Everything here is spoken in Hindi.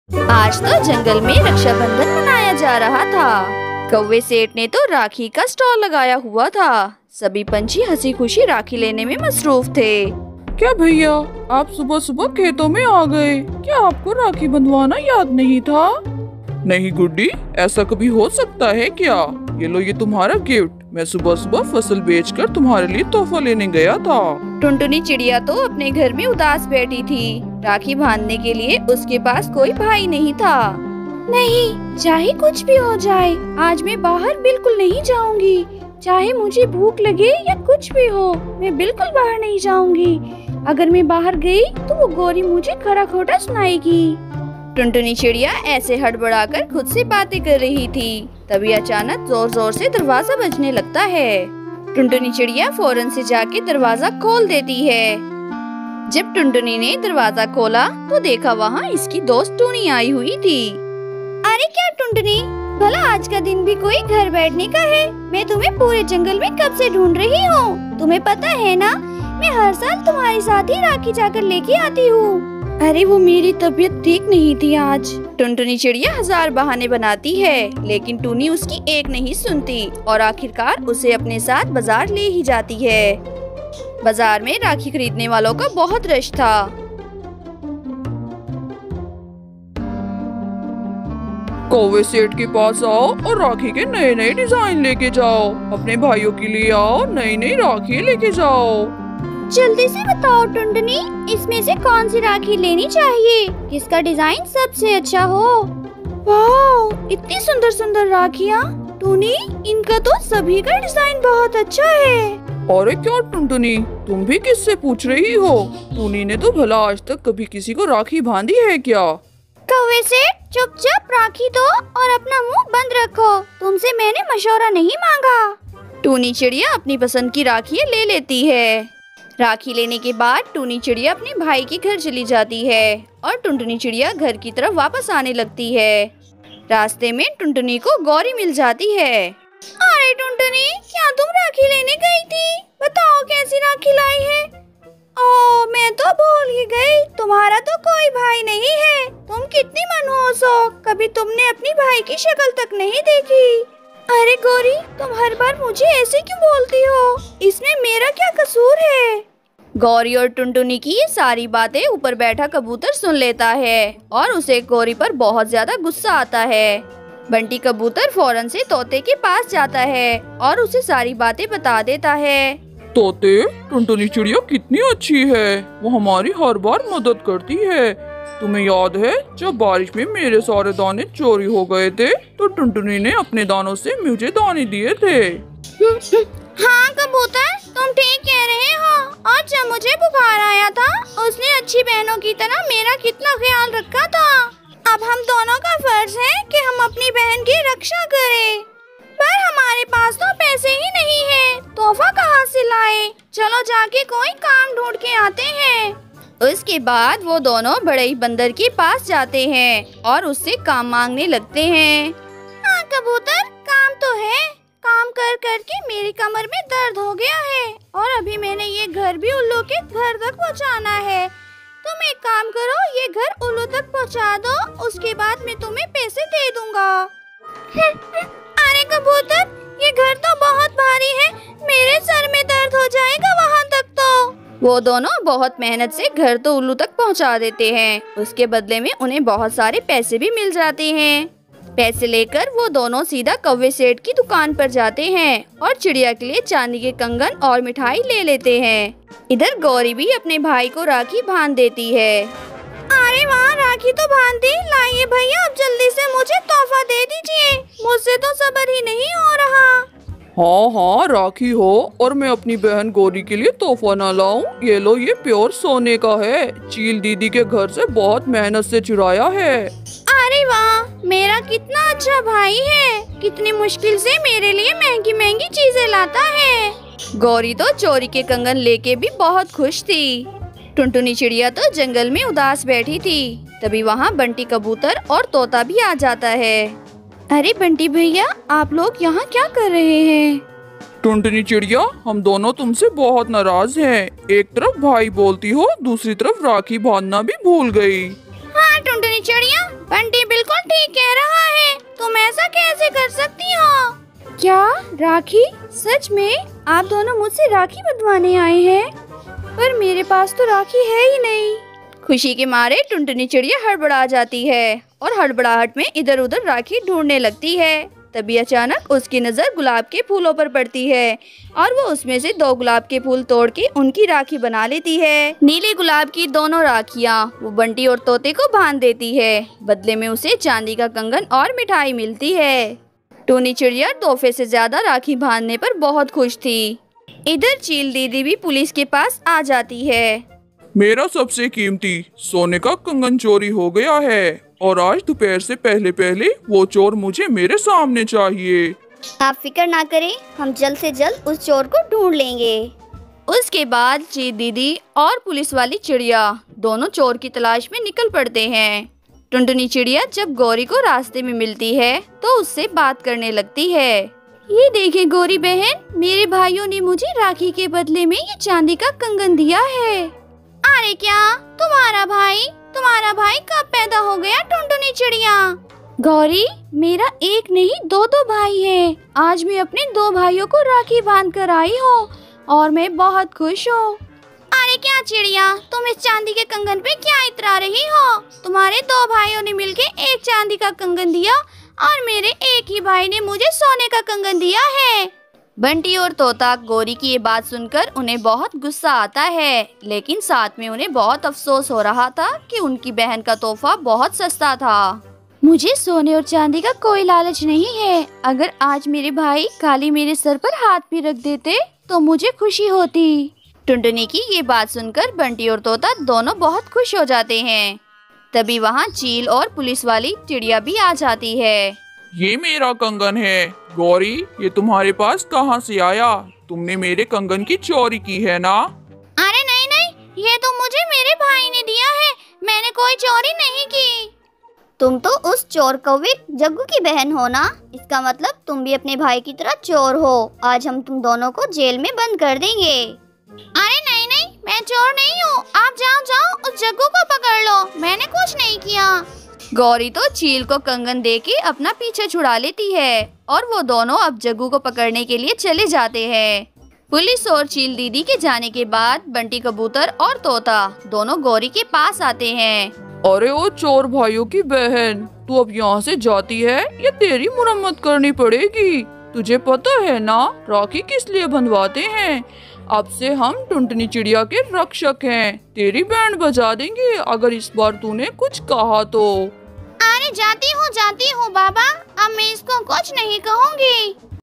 आज तो जंगल में रक्षाबंधन मनाया जा रहा था। कौवे सेठ ने तो राखी का स्टॉल लगाया हुआ था। सभी पंछी हंसी खुशी राखी लेने में मसरूफ थे। क्या भैया, आप सुबह सुबह खेतों में आ गए? क्या आपको राखी बंधवाना याद नहीं था? नहीं गुड्डी, ऐसा कभी हो सकता है क्या? ये लो, ये तुम्हारा गिफ्ट। मैं सुबह सुबह फसल बेचकर तुम्हारे लिए तोहफा लेने गया था। टुनटुनी चिड़िया तो अपने घर में उदास बैठी थी। राखी बांधने के लिए उसके पास कोई भाई नहीं था। नहीं, चाहे कुछ भी हो जाए, आज मैं बाहर बिल्कुल नहीं जाऊंगी। चाहे मुझे भूख लगे या कुछ भी हो, मैं बिल्कुल बाहर नहीं जाऊंगी। अगर मैं बाहर गई तो वो गौरी मुझे खरा खोटा सुनाएगी। टुनटुनी चिड़िया ऐसे हड़बड़ाकर खुद से बातें कर रही थी। तभी अचानक जोर जोर से दरवाजा बजने लगता है। टुनटुनी चिड़िया फौरन से जाके दरवाजा खोल देती है। जब टुनटुनी ने दरवाजा खोला तो देखा वहाँ इसकी दोस्त टूनी आई हुई थी। अरे क्या टुनटुनी, भला आज का दिन भी कोई घर बैठने का है? मैं तुम्हें पूरे जंगल में कब से ढूंढ रही हूँ। तुम्हें पता है ना, मैं हर साल तुम्हारे साथ ही राखी जाकर लेके आती हूँ। अरे वो मेरी तबीयत ठीक नहीं थी आज। टुनटुनी चिड़िया हजार बहाने बनाती है, लेकिन टूनी उसकी एक नहीं सुनती और आखिरकार उसे अपने साथ बाजार ले ही जाती है। बाजार में राखी खरीदने वालों का बहुत रश था। कौवे सेठ के पास आओ और राखी के नए नए डिजाइन लेके जाओ। अपने भाइयों के लिए आओ, नई नई राखी लेके जाओ। जल्दी से बताओ टुनटुनी, इसमें से कौन सी राखी लेनी चाहिए? किसका डिजाइन सबसे अच्छा हो? वाह, इतनी सुंदर सुंदर राखियाँ। टूनी, इनका तो सभी का डिजाइन बहुत अच्छा है। अरे क्या टुनटुनी, तुम भी किससे पूछ रही हो? टूनी ने तो भला आज तक कभी किसी को राखी बांधी है क्या? कौवे सेठ, चुपचाप राखी दो और अपना मुंह बंद रखो। तुमसे मैंने मशवरा नहीं मांगा। टूनी चिड़िया अपनी पसंद की राखी ले लेती है। राखी लेने के बाद टूनी चिड़िया अपने भाई के घर चली जाती है और टुनटुनी चिड़िया घर की तरफ वापस आने लगती है। रास्ते में टुनटुनी को गौरी मिल जाती है। अरे टुनटुनी, क्या तुम राखी लेने गई थी? बताओ कैसी राखी लाई है? ओह, मैं तो भूल ही गई, तुम्हारा तो कोई भाई नहीं है। तुम कितनी मनहूस हो, कभी तुमने अपनी भाई की शक्ल तक नहीं देखी। अरे गौरी, तुम हर बार मुझे ऐसे क्यों बोलती हो? इसमें मेरा क्या कसूर है? गौरी और टुनटुनी की ये सारी बातें ऊपर बैठा कबूतर सुन लेता है और उसे गौरी पर बहुत ज्यादा गुस्सा आता है। बंटी कबूतर फौरन से तोते के पास जाता है और उसे सारी बातें बता देता है। तोते, टुनटुनी चिड़िया कितनी अच्छी है, वो हमारी हर बार मदद करती है। तुम्हें याद है जब बारिश में मेरे सारे दाने चोरी हो गए थे तो टुनटुनी ने अपने दानों से मुझे दाने दिए थे। हाँ कबूतर, तुम ठीक कह रहे हो। और जब मुझे बुखार आया था, उसने अच्छी बहनों की तरह मेरा कितना ख्याल रखा था। अब हम दोनों का फर्ज है कि हम अपनी बहन की रक्षा करें। पर हमारे पास तो पैसे ही नहीं है, तोहफा कहाँ से लाए? चलो जाके कोई काम ढूंढ के आते हैं। उसके बाद वो दोनों बड़े ही बंदर के पास जाते हैं और उससे काम मांगने लगते हैं। हाँ कबूतर, काम तो है। काम कर कर के मेरी कमर में दर्द हो गया है और अभी मैंने ये घर भी उल्लू के घर तक पहुंचाना है। तुम एक काम करो, ये घर उल्लू तक पहुंचा दो, उसके बाद मैं तुम्हें पैसे दे दूंगा। अरे कबूतर, ये घर तो बहुत भारी है, मेरे सर में दर्द हो जाएगा वहाँ तक तो। वो दोनों बहुत मेहनत से घर तो उल्लू तक पहुंचा देते हैं। उसके बदले में उन्हें बहुत सारे पैसे भी मिल जाते हैं। पैसे लेकर वो दोनों सीधा कौवे सेठ की दुकान पर जाते हैं और चिड़िया के लिए चांदी के कंगन और मिठाई ले लेते हैं। इधर गौरी भी अपने भाई को राखी बांध देती है। अरे वाह, राखी तो बांध दी। लाइए भैया, अब जल्दी से मुझे तोहफा दे दीजिए, मुझसे तो सब्र ही नहीं हो रहा। हाँ हाँ, राखी हो और मैं अपनी बहन गौरी के लिए तोहफा ना लाऊं? ये लो, ये प्योर सोने का है, चील दीदी के घर से बहुत मेहनत से चुराया है। अरे वाह, मेरा कितना अच्छा भाई है, कितनी मुश्किल से मेरे लिए महंगी महंगी चीजें लाता है। गौरी तो चोरी के कंगन लेके भी बहुत खुश थी। टुनटुनी चिड़िया तो जंगल में उदास बैठी थी। तभी वहाँ बंटी कबूतर और तोता भी आ जाता है। अरे बंटी भैया, आप लोग यहाँ क्या कर रहे हैं? टुनटुनी चिड़िया, हम दोनों तुमसे बहुत नाराज हैं। एक तरफ भाई बोलती हो, दूसरी तरफ राखी बांधना भी भूल गई। हाँ टुनटुनी चिड़िया, बंटी बिल्कुल ठीक कह रहा है, तुम ऐसा कैसे कर सकती हो? क्या राखी? सच में आप दोनों मुझसे राखी बंधवाने आए हैं? पर मेरे पास तो राखी है ही नहीं। खुशी के मारे टुनटुनी चिड़िया हड़बड़ा जाती है और हड़बड़ाहट में इधर उधर राखी ढूंढने लगती है। तभी अचानक उसकी नजर गुलाब के फूलों पर पड़ती है और वो उसमें से 2 गुलाब के फूल तोड़ के उनकी राखी बना लेती है। नीले गुलाब की दोनों राखियाँ वो बंटी और तोते को बांध देती है। बदले में उसे चांदी का कंगन और मिठाई मिलती है। टूनी चिड़िया तोहफे से ज्यादा राखी बांधने पर बहुत खुश थी। इधर चील दीदी भी पुलिस के पास आ जाती है। मेरा सबसे कीमती सोने का कंगन चोरी हो गया है और आज दोपहर से पहले पहले वो चोर मुझे मेरे सामने चाहिए। आप फिक्र ना करें, हम जल्द से जल्द उस चोर को ढूंढ लेंगे। उसके बाद चील दीदी और पुलिस वाली चिड़िया दोनों चोर की तलाश में निकल पड़ते हैं। टुनटुनी चिड़िया जब गौरी को रास्ते में मिलती है तो उससे बात करने लगती है। ये देखे गौरी बहन, मेरे भाइयों ने मुझे राखी के बदले में ये चांदी का कंगन दिया है। अरे क्या तुम्हारा भाई कब पैदा हो गया टुनटुनी चिड़िया? गौरी, मेरा एक नहीं 2 भाई है। आज मैं अपने 2 भाइयों को राखी बांध कर आई हूँ और मैं बहुत खुश हूँ। अरे क्या चिड़िया, तुम इस चांदी के कंगन पे क्या इतरा रही हो? तुम्हारे 2 भाइयों ने मिलके एक चांदी का कंगन दिया और मेरे एक ही भाई ने मुझे सोने का कंगन दिया है। बंटी और तोता गौरी की ये बात सुनकर उन्हें बहुत गुस्सा आता है, लेकिन साथ में उन्हें बहुत अफसोस हो रहा था कि उनकी बहन का तोहफा बहुत सस्ता था। मुझे सोने और चांदी का कोई लालच नहीं है। अगर आज मेरे भाई खाली मेरे सर पर हाथ भी रख देते तो मुझे खुशी होती। टुनटुनी की ये बात सुनकर बंटी और तोता दोनों बहुत खुश हो जाते हैं। तभी वहाँ चील और पुलिस वाली चिड़िया भी आ जाती है। ये मेरा कंगन है। गौरी, ये तुम्हारे पास कहाँ से आया? तुमने मेरे कंगन की चोरी की है ना? अरे नहीं, ये तो मुझे मेरे भाई ने दिया है, मैंने कोई चोरी नहीं की। तुम तो उस चोर कौवे जग्गू की बहन हो ना? इसका मतलब तुम भी अपने भाई की तरह चोर हो। आज हम तुम दोनों को जेल में बंद कर देंगे। अरे नहीं, मैं चोर नहीं हूँ। आप जाओ उस जग्गू को पकड़ लो, मैंने कुछ नहीं किया। गौरी तो चील को कंगन देके अपना पीछे छुड़ा लेती है और वो दोनों अब जग्गू को पकड़ने के लिए चले जाते हैं। पुलिस और चील दीदी के जाने के बाद बंटी कबूतर और तोता दोनों गौरी के पास आते हैं। अरे ओ चोर भाइयों की बहन, तू अब यहाँ से जाती है या तेरी मुरम्मत करनी पड़ेगी? तुझे पता है ना राखी किस लिए बंधवाते हैं? अब से हम टुनटुनी चिड़िया के रक्षक हैं। तेरी बैंड बजा देंगे अगर इस बार तूने कुछ कहा तो। अरे जाती हूँ बाबा, अब मैं इसको कुछ नहीं कहूँगी।